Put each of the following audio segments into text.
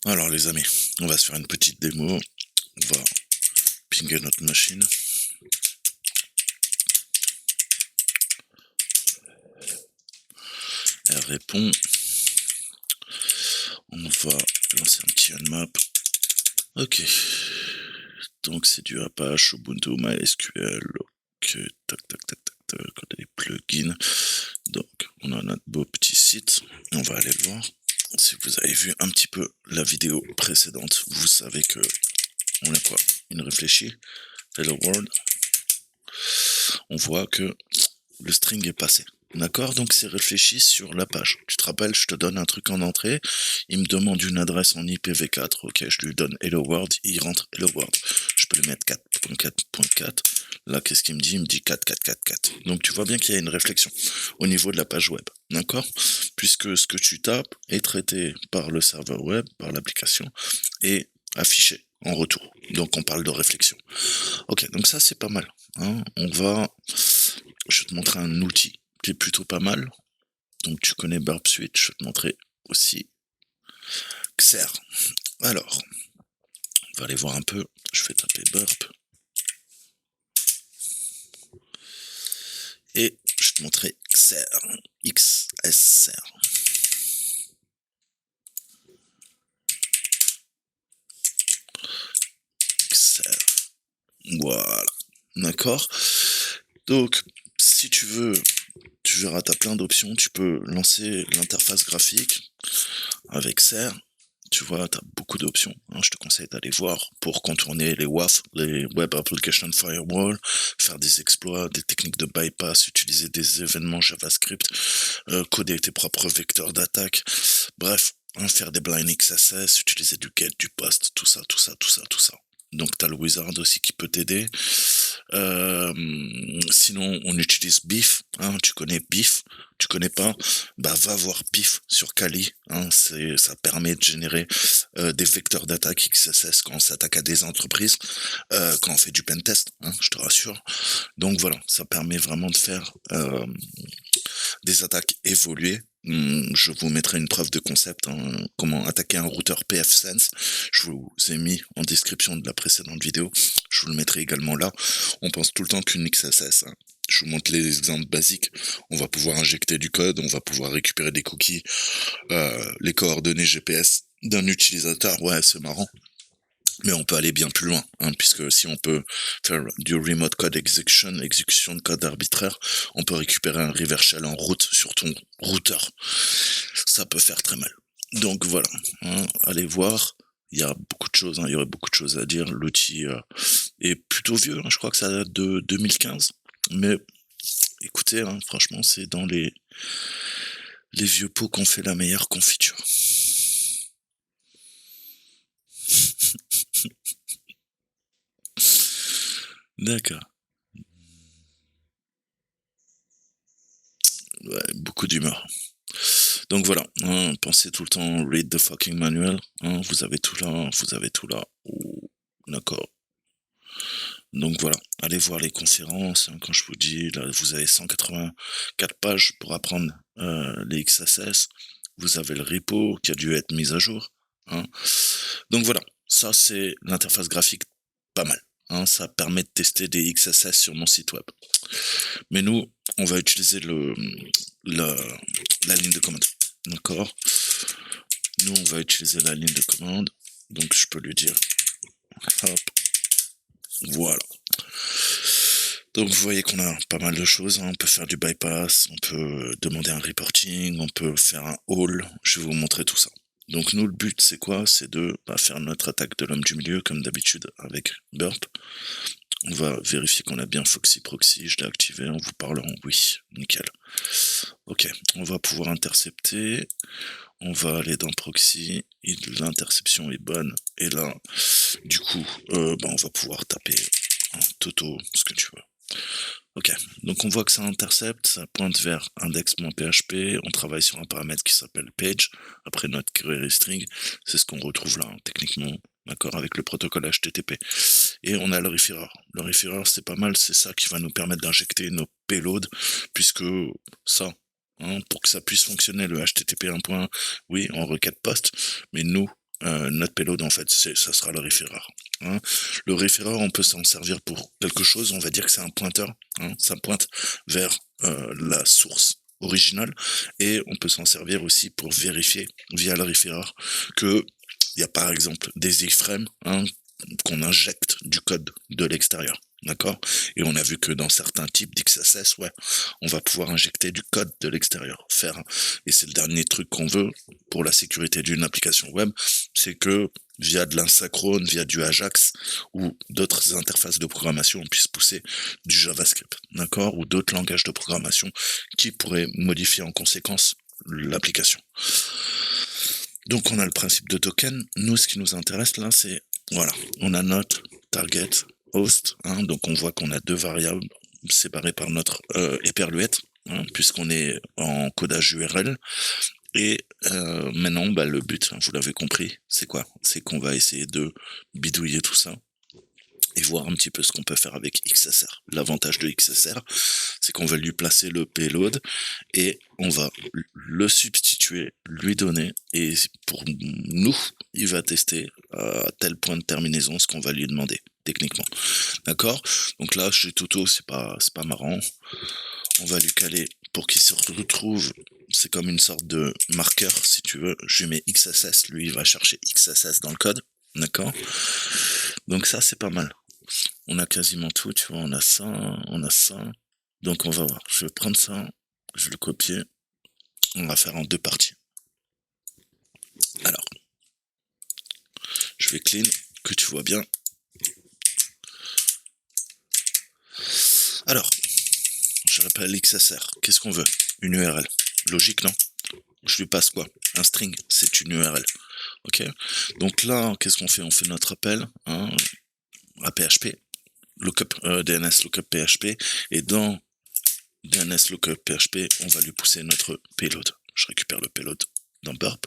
Alors les amis, on va se faire une petite démo. On va pinguer notre machine. Elle répond. On va lancer un petit Nmap. Ok. Donc c'est du Apache, Ubuntu, MySQL. Ok, tac, tac, tac, tac, tac. On a des plugins. Donc on a notre beau petit site. On va aller le voir. Si vous avez vu un petit peu la vidéo précédente, vous savez que on a quoi? Une réfléchie. Hello World. On voit que le string est passé. D'accord? Donc c'est réfléchi sur la page. Tu te rappelles, je te donne un truc en entrée, il me demande une adresse en IPv4, ok, je lui donne Hello World, il rentre Hello World. Je peux lui mettre 4.4.4. Là, qu'est-ce qu'il me dit? Il me dit 4.4.4.4. Donc tu vois bien qu'il y a une réflexion au niveau de la page web. D'accord? Puisque ce que tu tapes est traité par le serveur web, par l'application, et affiché en retour. Donc on parle de réflexion. Ok, donc ça c'est pas mal. Hein. Je vais te montrer un outil qui est plutôt pas mal. Donc tu connais Burp Suite, je vais te montrer aussi Xer. Alors, on va aller voir un peu. Je vais taper Burp. Et je vais te montrer Xer. XSR. Xer. Voilà. D'accord. Donc, si tu veux, tu verras, tu as plein d'options. Tu peux lancer l'interface graphique avec Xer. Tu vois, tu as beaucoup d'options. Hein, je te conseille d'aller voir pour contourner les WAF, les Web Application Firewall, faire des exploits, des techniques de bypass, utiliser des événements JavaScript, coder tes propres vecteurs d'attaque. Bref, hein, faire des blind XSS, utiliser du get, du post, tout ça, tout ça, tout ça, tout ça. Donc, tu as le wizard aussi qui peut t'aider. Sinon, on utilise BIF. Hein, tu connais BIF? Tu connais pas? Bah, va voir BIF sur Kali. Hein, ça permet de générer des vecteurs d'attaque XSS quand on s'attaque à des entreprises, quand on fait du pentest, hein, je te rassure. Donc voilà, ça permet vraiment de faire des attaques évoluées. Je vous mettrai une preuve de concept, hein, comment attaquer un routeur pfSense. Je vous ai mis en description de la précédente vidéo. Je vous le mettrai également là. On pense tout le temps qu'une XSS. Hein. Je vous montre les exemples basiques. On va pouvoir injecter du code, on va pouvoir récupérer des cookies, les coordonnées GPS d'un utilisateur. Ouais, c'est marrant. Mais on peut aller bien plus loin, hein, puisque si on peut faire du remote code exécution de code arbitraire, on peut récupérer un reverse shell en route sur ton routeur. Ça peut faire très mal. Donc voilà, hein, allez voir. Il y a beaucoup de choses, hein, il y aurait beaucoup de choses à dire. L'outil est plutôt vieux, hein, je crois que ça date de 2015. Mais écoutez, hein, franchement, c'est dans les vieux pots qu'on fait la meilleure confiture. D'accord. Ouais, beaucoup d'humeur. Donc voilà, hein, pensez tout le temps, read the fucking manual, hein, vous avez tout là, vous avez tout là. Oh, d'accord. Donc voilà, allez voir les conférences, hein, quand je vous dis, là, vous avez 184 pages pour apprendre les XSS, vous avez le repo qui a dû être mis à jour. Hein. Donc voilà, ça c'est l'interface graphique pas mal. Hein, ça permet de tester des XSS sur mon site web. Mais nous, on va utiliser la, la ligne de commande. D'accord? Nous, on va utiliser la ligne de commande. Donc, je peux lui dire, hop, voilà. Donc, vous voyez qu'on a pas mal de choses. Hein. On peut faire du bypass, on peut demander un reporting, on peut faire un haul. Je vais vous montrer tout ça. Donc, nous, le but, c'est quoi? C'est de faire notre attaque de l'homme du milieu, comme d'habitude, avec Burp. On va vérifier qu'on a bien Foxy Proxy. Je l'ai activé en vous parlant. Oui, nickel. Ok, on va pouvoir intercepter. On va aller dans Proxy, et l'interception est bonne, et là, du coup, on va pouvoir taper Toto, ce que tu veux. Ok, donc on voit que ça intercepte, ça pointe vers index.php, on travaille sur un paramètre qui s'appelle page, après notre query string, c'est ce qu'on retrouve là, hein, techniquement, d'accord, avec le protocole HTTP. Et on a le referrer. Le referrer, c'est pas mal, c'est ça qui va nous permettre d'injecter nos payloads, puisque ça, hein, pour que ça puisse fonctionner, le HTTP 1.1, oui, en requête post, mais nous, notre payload en fait, ça sera le referrer. Hein. Le referrer, on peut s'en servir pour quelque chose, on va dire que c'est un pointeur, hein, ça pointe vers la source originale, et on peut s'en servir aussi pour vérifier via le referrer que il y a par exemple des iframes, hein, qu'on injecte du code de l'extérieur. D'accord? Et on a vu que dans certains types d'XSS, ouais, on va pouvoir injecter du code de l'extérieur. Et c'est le dernier truc qu'on veut pour la sécurité d'une application web, c'est que via de l'asynchrone, via du Ajax ou d'autres interfaces de programmation, on puisse pousser du JavaScript, d'accord? Ou d'autres langages de programmation qui pourraient modifier en conséquence l'application. Donc on a le principe de token. Nous, ce qui nous intéresse là, c'est, voilà, on a notre target host, hein, donc on voit qu'on a deux variables séparées par notre éperluette, hein, puisqu'on est en codage URL. Et maintenant, bah, le but, hein, vous l'avez compris, c'est quoi? C'est qu'on va essayer de bidouiller tout ça et voir un petit peu ce qu'on peut faire avec XSR. L'avantage de XSR, c'est qu'on va lui placer le payload et on va le substituer, lui donner, et pour nous, il va tester à tel point de terminaison ce qu'on va lui demander, techniquement. D'accord? Donc là, chez Toto, c'est pas marrant. On va lui caler pour qu'il se retrouve, c'est comme une sorte de marqueur, si tu veux. Je lui mets XSS, lui, il va chercher XSS dans le code. D'accord? Donc ça, c'est pas mal. On a quasiment tout, tu vois, on a ça. Donc on va voir. Je vais prendre ça, je vais le copier. On va faire en deux parties. Alors, je vais clean, que tu vois bien. Alors, je rappelle XSR. Qu'est-ce qu'on veut? Une URL. Logique, non? Je lui passe quoi? Un string, c'est une URL. Ok? Donc là, qu'est-ce qu'on fait? On fait notre appel, hein, à PHP, lookup, DNS lookup PHP, et dans DNS lookup PHP, on va lui pousser notre payload. Je récupère le payload dans Burp.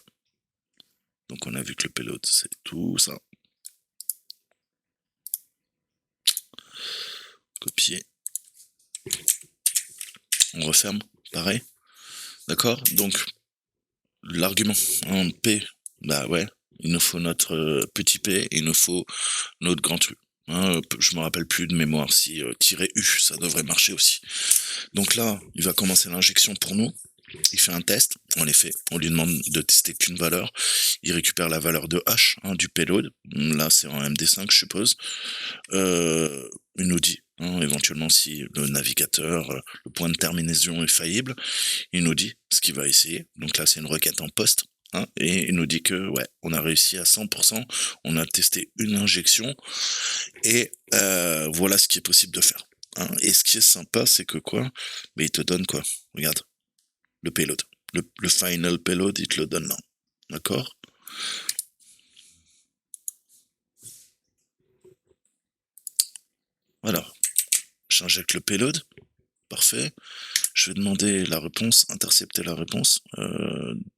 Donc on a vu que le payload, c'est tout ça. Copier. On referme, pareil. D'accord? Donc, l'argument en P, bah ouais, il nous faut notre petit P, et il nous faut notre grand U. Hein, je me rappelle plus de mémoire si -U, ça devrait marcher aussi. Donc là, il va commencer l'injection pour nous. Il fait un test, en effet, on lui demande de tester qu'une valeur. Il récupère la valeur de H, hein, du payload. Là, c'est en MD5, je suppose. Il nous dit, hein, éventuellement, si le navigateur, le point de terminaison est faillible, il nous dit ce qu'il va essayer. Donc là, c'est une requête en post. Hein, et il nous dit que, ouais, on a réussi à 100%, on a testé une injection, et voilà ce qui est possible de faire. Hein. Et ce qui est sympa, c'est que quoi? Mais il te donne quoi? Regarde, le payload. Le final payload, il te le donne là. D'accord? Voilà. J'injecte le payload. Parfait. Je vais demander la réponse, intercepter la réponse.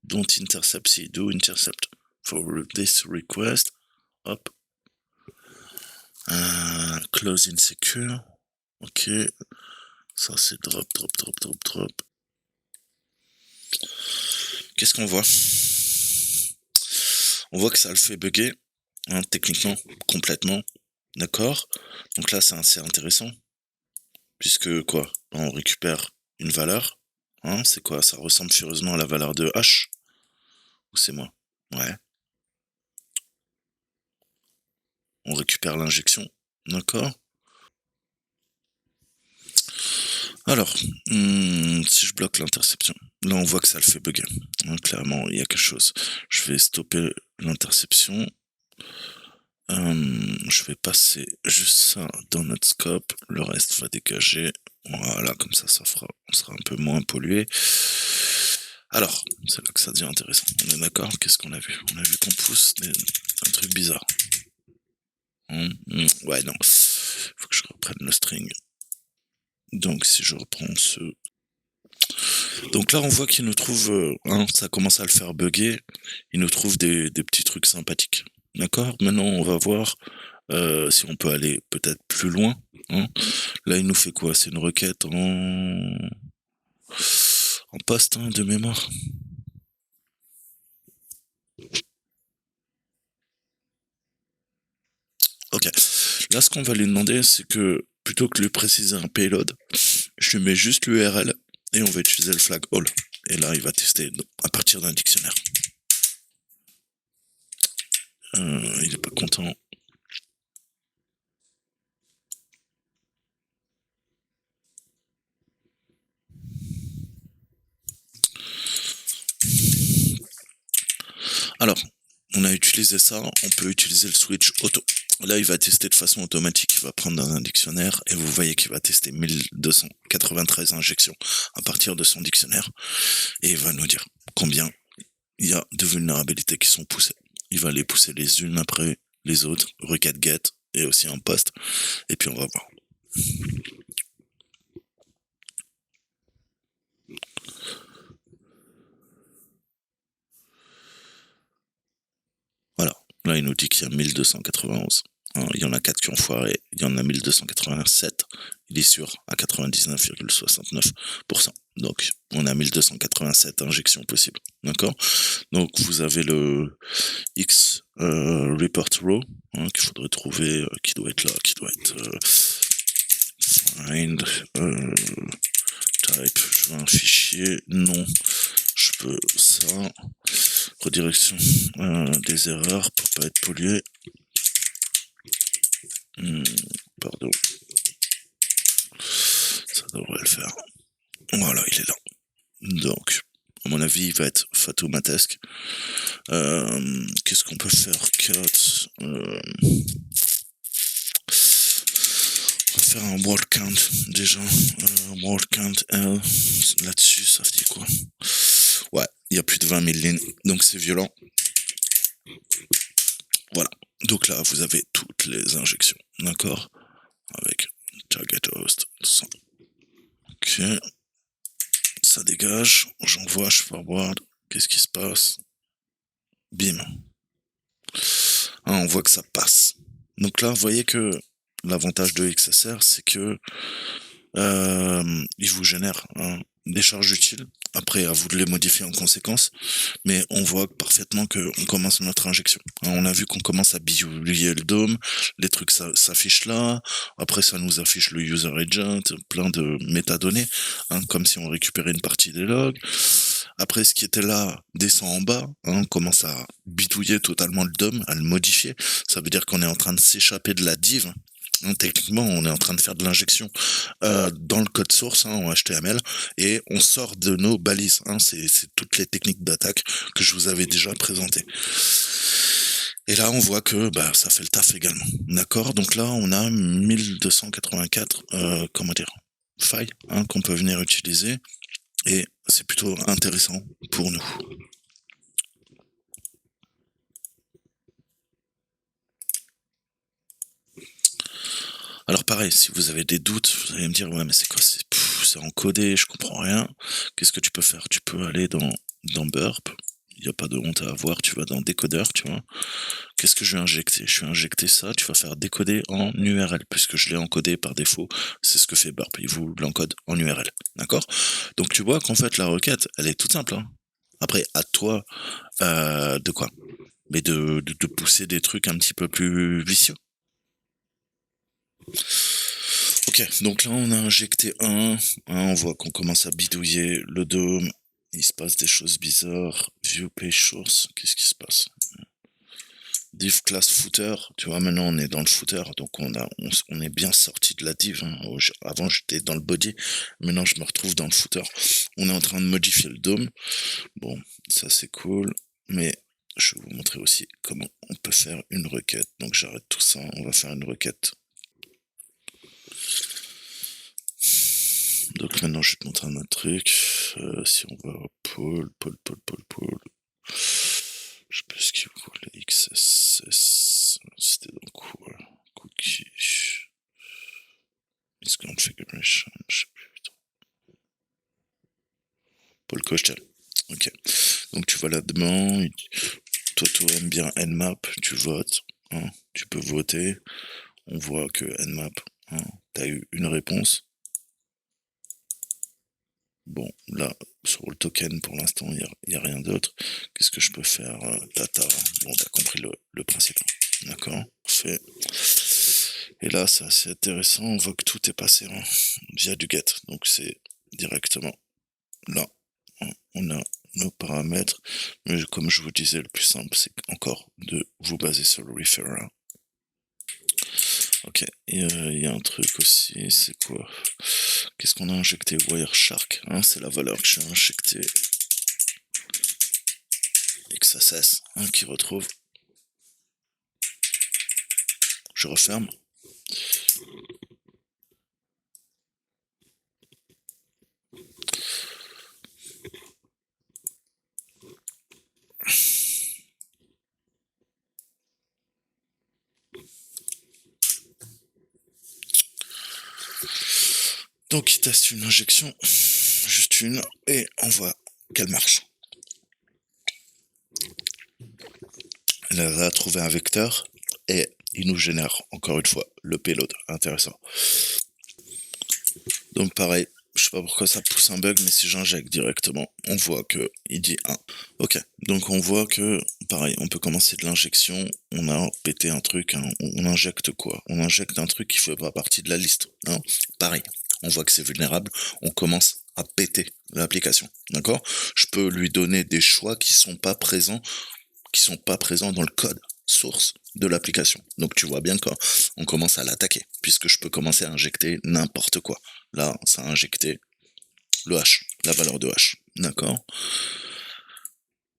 Don't intercept, si, do intercept. For this request. Hop. Close insecure. Ok. Ça, c'est drop. Qu'est-ce qu'on voit? On voit que ça le fait bugger, hein, techniquement, complètement. D'accord? Donc là, c'est assez intéressant. Puisque quoi? On récupère une valeur. Hein, c'est quoi? Ça ressemble furieusement à la valeur de H? Ou c'est moi? Ouais. On récupère l'injection. D'accord? Alors, si je bloque l'interception, là on voit que ça le fait bugger. Hein, clairement, il y a quelque chose. Je vais stopper l'interception. Je vais passer juste ça dans notre scope. Le reste va dégager. Voilà, comme ça, on sera un peu moins pollué. Alors, c'est là que ça devient intéressant. On est d'accord? Qu'est-ce qu'on a vu? On a vu qu'on pousse un truc bizarre. Ouais, non. Faut que je reprenne le string. Donc, si je reprends ce... Donc là, on voit qu'il nous trouve... hein, ça commence à le faire bugger. Il nous trouve des petits trucs sympathiques. D'accord? Maintenant, on va voir si on peut aller peut-être plus loin. Hein. Là, il nous fait quoi? C'est une requête en poste, hein, de mémoire. Ok. Là, ce qu'on va lui demander, c'est que plutôt que de lui préciser un payload, je lui mets juste l'URL et on va utiliser le flag all. Et là, il va tester à partir d'un dictionnaire. Il est pas content. Alors, on a utilisé ça, on peut utiliser le switch auto. Là, il va tester de façon automatique, il va prendre dans un dictionnaire et vous voyez qu'il va tester 1293 injections à partir de son dictionnaire et il va nous dire combien il y a de vulnérabilités qui sont poussées. Il va les pousser les unes après les autres, requête get et aussi en post, et puis on va voir. Voilà, là il nous dit qu'il y a 1291. Il y en a 4 qui ont foiré, il y en a 1287, il est sûr à 99,69%. Donc on a 1287 injections possibles, d'accord. Donc vous avez le X report row qu'il faudrait trouver, qui doit être là, qui doit être find type, je veux un fichier, non, je peux ça, redirection des erreurs pour pas être pollué. Pardon. Ça devrait le faire. Voilà, il est là. Donc, à mon avis, il va être fatoumatesque. Qu'est-ce qu'on peut faire? Cut. On va faire un word count déjà. Word count L. Là-dessus, ça dit quoi? Ouais, il y a plus de 20 000 lignes, donc c'est violent. Voilà. Donc là, vous avez toutes les injections, d'accord? Avec target host, tout ça. Ok. Ça dégage, j'envoie, je forward. Qu'est-ce qui se passe? Bim. On voit que ça passe. Donc là, vous voyez que l'avantage de XSR, c'est que il vous génère des charges utiles. Après, à vous de les modifier en conséquence. Mais on voit parfaitement qu'on commence notre injection. On a vu qu'on commence à bidouiller le DOM, les trucs s'affichent là. Après, ça nous affiche le user agent, plein de métadonnées, comme si on récupérait une partie des logs. Après, ce qui était là descend en bas. On commence à bidouiller totalement le DOM, à le modifier. Ça veut dire qu'on est en train de s'échapper de la div. Techniquement, on est en train de faire de l'injection dans le code source en HTML et on sort de nos balises. C'est toutes les techniques d'attaque que je vous avais déjà présentées. Et là, on voit que ça fait le taf également. D'accord. Donc là, on a 1284 failles qu'on peut venir utiliser et c'est plutôt intéressant pour nous. Alors pareil, si vous avez des doutes, vous allez me dire ouais mais c'est quoi, c'est encodé, je comprends rien. Qu'est-ce que tu peux faire? Tu peux aller dans Burp, il n'y a pas de honte à avoir, tu vas dans décodeur, tu vois. Qu'est-ce que je vais injecter? Je vais injecter ça, tu vas faire décoder en URL, puisque je l'ai encodé par défaut, c'est ce que fait Burp, il vous l'encode en URL, d'accord? Donc tu vois qu'en fait la requête, elle est toute simple. Après, à toi de quoi? Mais de pousser des trucs un petit peu plus vicieux. Ok, donc là on a injecté on voit qu'on commence à bidouiller le DOM, il se passe des choses bizarres. View page source, qu'est-ce qui se passe? Div class footer, tu vois, maintenant on est dans le footer, donc on est bien sorti de la div. Avant j'étais dans le body, maintenant je me retrouve dans le footer. On est en train de modifier le DOM. Bon, ça c'est cool, mais je vais vous montrer aussi comment on peut faire une requête. Donc j'arrête tout ça, on va faire une requête. Donc maintenant, je vais te montrer un autre truc. Si on va Paul. Je sais plus ce qu'il voulait. XSS. C'était donc quoi? Cookie. It's configuration. Je sais plus. Paul Cochtel. Ok. Donc tu vas là-dedans. Toi, tu aimes bien Nmap. Tu votes. Tu peux voter. On voit que Nmap, tu as eu une réponse. Bon, là, sur le token, pour l'instant, il n'y a rien d'autre. Qu'est-ce que je peux faire? Data. Bon, t'as compris le principe. D'accord? Fait. Et là, c'est assez intéressant, on voit que tout est passé via du get. Donc c'est directement là, on a nos paramètres. Mais comme je vous disais, le plus simple, c'est encore de vous baser sur le referrer. Ok, il y a un truc aussi, c'est quoi? Qu'est-ce qu'on a injecté? Wireshark, hein, c'est la valeur que j'ai injectée. XSS, hein, qui retrouve. Je referme. Donc il teste une injection, juste une, et on voit qu'elle marche. Elle a trouvé un vecteur, et il nous génère, encore une fois, le payload. Intéressant. Donc pareil, je sais pas pourquoi ça pousse un bug, mais si j'injecte directement, on voit que il dit 1. Ok, donc on voit que, pareil, on peut commencer de l'injection, on a pété un truc, hein, on injecte quoi? On injecte un truc qui fait pas partie de la liste, hein. Pareil, on voit que c'est vulnérable, on commence à péter l'application, d'accord? Je peux lui donner des choix qui sont pas présents dans le code source de l'application. Donc tu vois bien qu'on commence à l'attaquer, puisque je peux commencer à injecter n'importe quoi. Là, ça a injecté le hash, la valeur de hash. D'accord?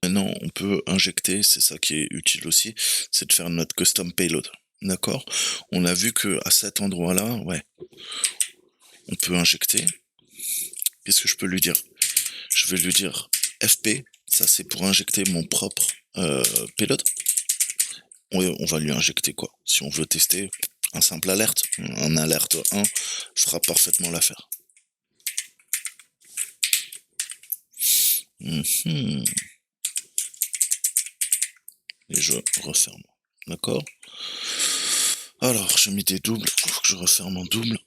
Maintenant, on peut injecter, c'est ça qui est utile aussi, c'est de faire notre custom payload. D'accord? On a vu que à cet endroit-là, ouais, on peut injecter. Qu'est-ce que je peux lui dire? Je vais lui dire FP, ça c'est pour injecter mon propre payload. On va lui injecter quoi? Si on veut tester un simple alerte, un alerte 1 fera parfaitement l'affaire. Et je referme. D'accord? Alors, j'ai mis des doubles, il faut que je referme en double.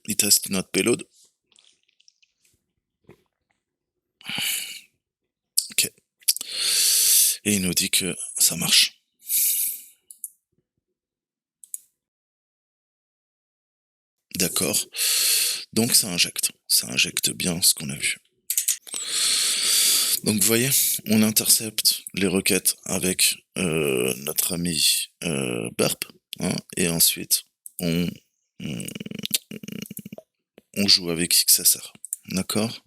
Il teste notre payload. Ok. Et il nous dit que ça marche. D'accord. Donc ça injecte. Ça injecte bien ce qu'on a vu. Donc vous voyez, on intercepte les requêtes avec notre ami Burp, hein, et ensuite on joue avec XSR. D'accord?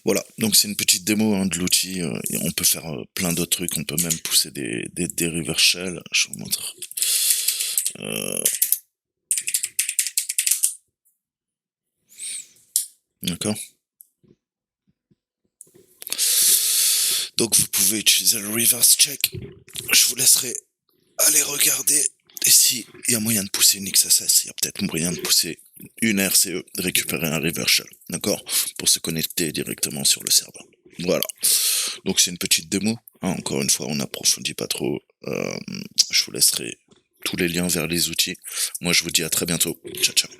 Voilà, donc c'est une petite démo, hein, de l'outil. Et on peut faire plein d'autres trucs, on peut même pousser des reverse shell. Je vous montre. D'accord? Donc vous pouvez utiliser le reverse check. Je vous laisserai aller regarder. Et si il y a moyen de pousser une XSS, il y a peut-être moyen de pousser une RCE, de récupérer un reverse shell, d'accord? Pour se connecter directement sur le serveur. Voilà. Donc c'est une petite démo, hein, encore une fois, on n'approfondit pas trop. Je vous laisserai tous les liens vers les outils. Moi je vous dis à très bientôt. Ciao ciao.